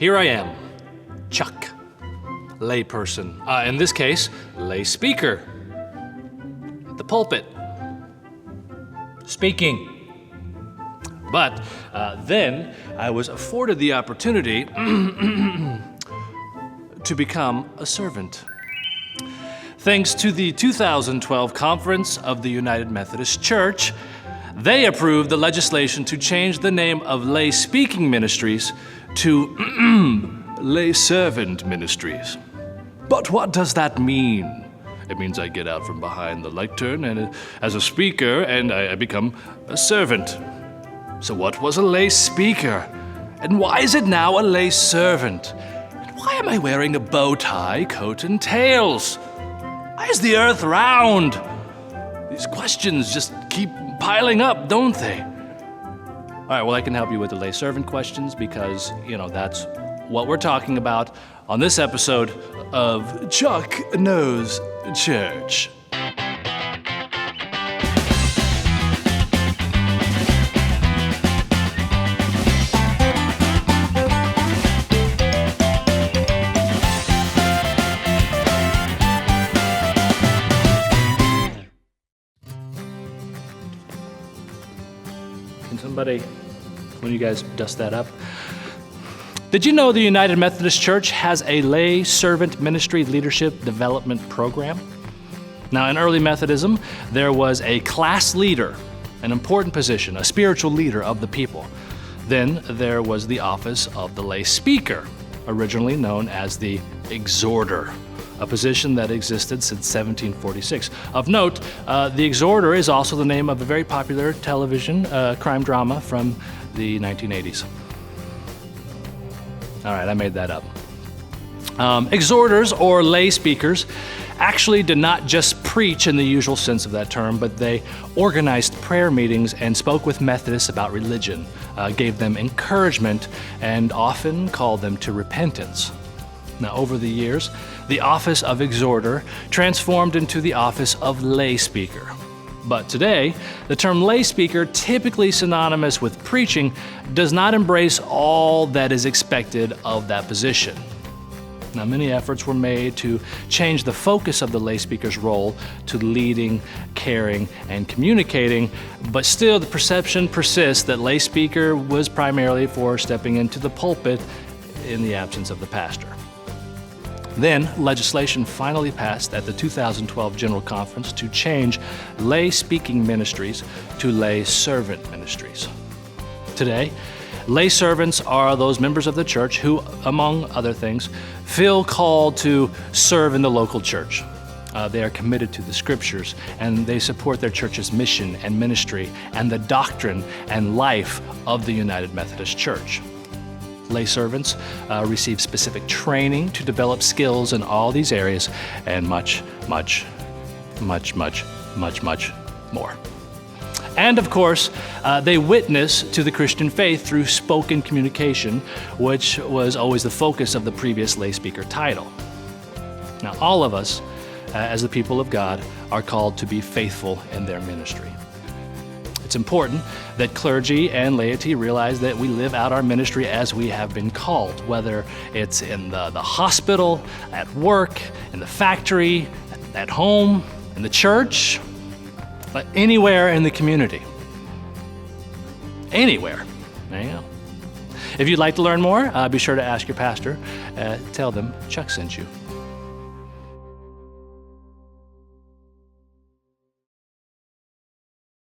here I am, Chuck, layperson. In this case, lay speaker. At the pulpit. Speaking. But then I was afforded the opportunity to become a servant. Thanks to the 2012 Conference of the United Methodist Church, they approved the legislation to change the name of lay speaking ministries to lay servant ministries. But what does that mean? It means I get out from behind the lectern and as a speaker, and I become a servant. So what was a lay speaker? And why is it now a lay servant? And why am I wearing a bow tie, coat, and tails? Why is the earth round? These questions just keep piling up, don't they? All right, well, I can help you with the lay servant questions because, that's what we're talking about on this episode of Chuck Knows Church. Somebody, when you guys dust that up. Did you know the United Methodist Church has a lay servant ministry leadership development program? Now, in early Methodism, there was a class leader, an important position, a spiritual leader of the people. Then there was the office of the lay speaker, originally known as the exhorter, a position that existed since 1746. Of note, the exhorter is also the name of a very popular television crime drama from the 1980s. All right, I made that up. Exhorters or lay speakers actually did not just preach in the usual sense of that term, but they organized prayer meetings and spoke with Methodists about religion, gave them encouragement, and often called them to repentance. Now, over the years, the office of exhorter transformed into the office of lay speaker. But today, the term lay speaker, typically synonymous with preaching, does not embrace all that is expected of that position. Now, many efforts were made to change the focus of the lay speaker's role to leading, caring, and communicating, but still the perception persists that lay speaker was primarily for stepping into the pulpit in the absence of the pastor. Then, legislation finally passed at the 2012 General Conference to change lay speaking ministries to lay servant ministries. Today, lay servants are those members of the church who, among other things, feel called to serve in the local church. They are committed to the scriptures, and they support their church's mission and ministry and the doctrine and life of the United Methodist Church. Lay servants receive specific training to develop skills in all these areas and much, much, much, much, much, much more. And of course, they witness to the Christian faith through spoken communication, which was always the focus of the previous lay speaker title. Now, all of us, as the people of God, are called to be faithful in their ministry. It's important that clergy and laity realize that we live out our ministry as we have been called, whether it's in the hospital, at work, in the factory, at home, in the church, but anywhere in the community. Anywhere. There you go. If you'd like to learn more, be sure to ask your pastor. Tell them Chuck sent you.